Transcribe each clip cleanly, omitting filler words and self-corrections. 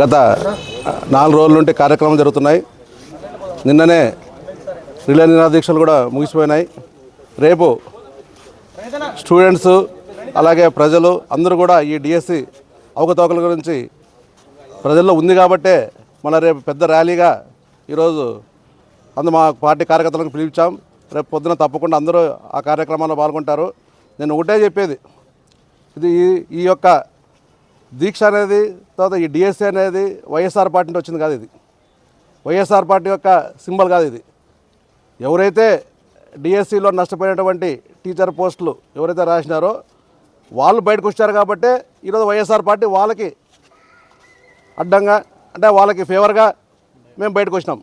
గత 4 రోజుల నుండి కార్యక్రమం జరుగుతున్నాయి. నిన్ననే రిలే నిరాదీక్షలు కూడా ముగిసిపోయినాయి. రేపు స్టూడెంట్స్ అలాగే ప్రజలు అందరూ కూడా ఈ డిఎస్సి అవకతవకల గురించి ప్రజల్లో ఉంది కాబట్టే మన రేపు పెద్ద ర్యాలీగా ఈరోజు మా పార్టీ కార్యకర్తలకు పిలిచాం. రేపు పొద్దున తప్పకుండా అందరూ ఆ కార్యక్రమాల్లో పాల్గొంటారు. నేను ఒకటే చెప్పేది, ఇది ఈ యొక్క దీక్ష అనేది తర్వాత ఈ డిఎస్సి అనేది వైఎస్ఆర్ పార్టీ నుంచి వచ్చింది కాదు. ఇది వైఎస్ఆర్ పార్టీ యొక్క సింబల్ కాదు. ఇది ఎవరైతే డిఎస్సిలో నష్టపోయినటువంటి టీచర్ పోస్టులు ఎవరైతే రాసినారో వాళ్ళు బయటకు వచ్చారు కాబట్టి ఈరోజు వైఎస్ఆర్ పార్టీ వాళ్ళకి అడ్డంగా అంటే వాళ్ళకి ఫేవర్గా మేము బయటకు వచ్చినాం.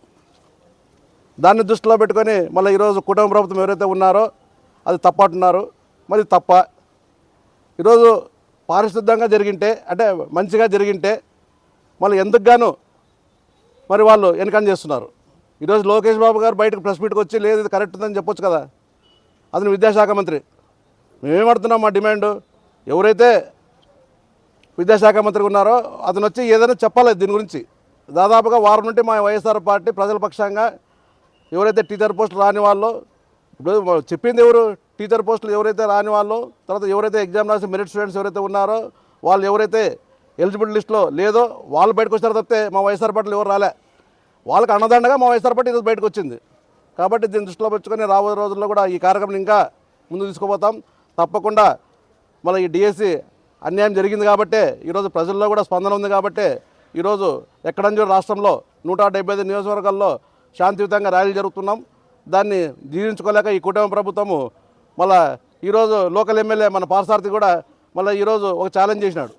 దాన్ని దృష్టిలో పెట్టుకొని మళ్ళీ ఈరోజు కుటుంబ ప్రభుత్వం ఎవరైతే ఉన్నారో అది తప్పంటున్నారు. మరి తప్ప ఈరోజు పారిశుద్ధంగా జరిగింటే అంటే మంచిగా జరిగింటే మళ్ళీ ఎందుకు గాను మరి వాళ్ళు వెనకని చేస్తున్నారు. ఈరోజు లోకేష్ బాబు గారు బయటకు ప్రెస్ మీట్కి వచ్చి లేదు ఇది కరెక్ట్ ఉందని చెప్పొచ్చు కదా. అతను విద్యాశాఖ మంత్రి. మేమేమడుతున్నాం మా డిమాండ్, ఎవరైతే విద్యాశాఖ మంత్రి ఉన్నారో అతను వచ్చి ఏదైనా చెప్పాలి దీని గురించి. దాదాపుగా వారం నుండి మా వైఎస్ఆర్ పార్టీ ప్రజల పక్షంగా ఎవరైతే టీచర్ పోస్టులు రాని వాళ్ళు, ఇప్పుడు చెప్పింది ఎవరు, టీచర్ పోస్టులు ఎవరైతే రాని వాళ్ళు, తర్వాత ఎవరైతే ఎగ్జామ్ రాసి మెరిట్ స్టూడెంట్స్ ఎవరైతే ఉన్నారో వాళ్ళు ఎవరైతే ఎలిజిబుల్ లిస్టులో లేదో వాళ్ళు బయటకు వచ్చారు తప్పితే మా వైఎస్ఆర్ పార్టీలు ఎవరు రాలే. వాళ్ళకి అన్నదండగా మా వైఎస్ఆర్ పార్టీ ఈరోజు బయటకు వచ్చింది. కాబట్టి దీన్ని దృష్టిలో పెట్టుకొని రాబోయే రోజుల్లో కూడా ఈ కార్యక్రమం ఇంకా ముందు తీసుకుపోతాం. తప్పకుండా మళ్ళీ ఈ డిఎస్సి అన్యాయం జరిగింది కాబట్టే ఈరోజు ప్రజల్లో కూడా స్పందన ఉంది కాబట్టే ఈరోజు ఎక్కడంజో రాష్ట్రంలో 175 నియోజకవర్గాల్లో శాంతియుతంగా ర్యాలీ జరుగుతున్నాం. దాన్ని జీర్ణించుకోలేక ఈ కుటుంబ ప్రభుత్వము మళ్ళీ ఈరోజు లోకల్ ఎమ్మెల్యే మన పార్సారథి కూడా మళ్ళీ ఈరోజు ఒక ఛాలెంజ్ చేసినాడు.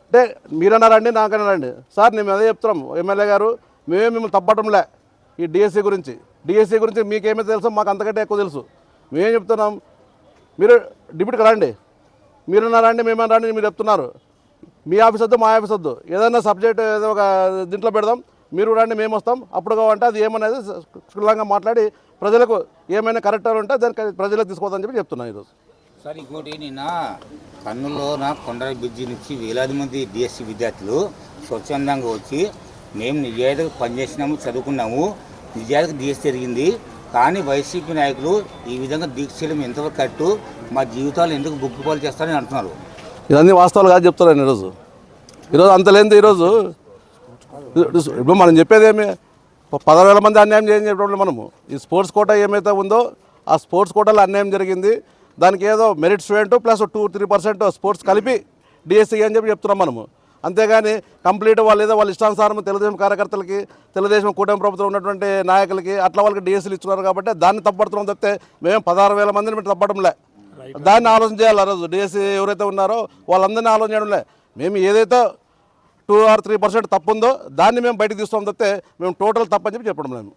అంటే మీరన్నారండి నాకన్నారండి సార్, మేము అదే చెప్తున్నాం ఎమ్మెల్యే గారు, మేమే మిమ్మల్ని తప్పటంలే. ఈ డిఎస్సి గురించి మీకేమైతే తెలుసో మాకు అంతకంటే ఎక్కువ తెలుసు. మేమేం చెప్తున్నాం, మీరు డిప్యూటీకి రండి, మీరున్నారండి మేమన్నా రండి మీరు చెప్తున్నారు. మీ ఆఫీస్ వద్దు మా ఆఫీస్ వద్దు, ఏదైనా సబ్జెక్ట్ ఏదో ఒక దీంట్లో పెడదాం, మీరు రండి మేము వస్తాం. అప్పుడు కావంటే అది ఏమనేది స్థూలంగా మాట్లాడి ప్రజలకు ఏమైనా కరెక్ట్ ఉంటే దానికి ప్రజలకు తీసుకోవద్దని చెప్పి చెప్తున్నాను ఈరోజు. సార్ ఇంకోటి, నిన్న కర్నూలులో కొండల బ్రిడ్జి నుంచి వేలాది మంది డిఎస్సి విద్యార్థులు స్వచ్ఛందంగా వచ్చి మేము నిజాయితీగా పనిచేసినాము, చదువుకున్నాము, నిజాయితీగా డిఎస్సి జరిగింది, కానీ వైసీపీ నాయకులు ఈ విధంగా దీక్ష చేయడం ఎంతవరకు కరెక్టు, మా జీవితాలు ఎందుకు బుక్కుపాలు చేస్తారని అంటున్నారు. ఇవన్నీ వాస్తవాలు కాదు చెప్తున్నాను. ఈరోజు అంత లేదు. ఈరోజు ఇప్పుడు మనం చెప్పేది ఏమి, 10,000 మంది అన్యాయం చేయని చెప్పడం మనము. ఈ స్పోర్ట్స్ కోటా ఏమైతే ఉందో ఆ స్పోర్ట్స్ కోటాలో అన్యాయం జరిగింది. దానికి ఏదో మెరిట్ స్టూడెంట్ ప్లస్ 2-3% స్పోర్ట్స్ కలిపి డిఎస్సి అని చెప్పి చెప్తున్నాం మనము. అంతేగాని కంప్లీట్ వాళ్ళు ఏదో వాళ్ళ ఇష్టానుసారం తెలుగుదేశం కార్యకర్తలకి, తెలుగుదేశం కూటమి ప్రభుత్వం ఉన్నటువంటి నాయకులకి అట్లా వాళ్ళకి డిఎస్సీలు ఇస్తున్నారు కాబట్టి దాన్ని తప్పడుతున్నాం తప్పితే మేము 16,000 మందిని మేము తప్పడంలే. దాన్ని ఆలోచన చేయాలి. ఆ రోజు డిఎస్సి ఎవరైతే ఉన్నారో వాళ్ళందరినీ ఆలోచన చేయడంలే. మేము ఏదైతే 2 or 3% తప్పు ఉందో దాన్ని మేము బయటకు తీస్తాం తప్పితే మేము టోటల్ తప్పని చెప్పి చెప్పడం లేదు.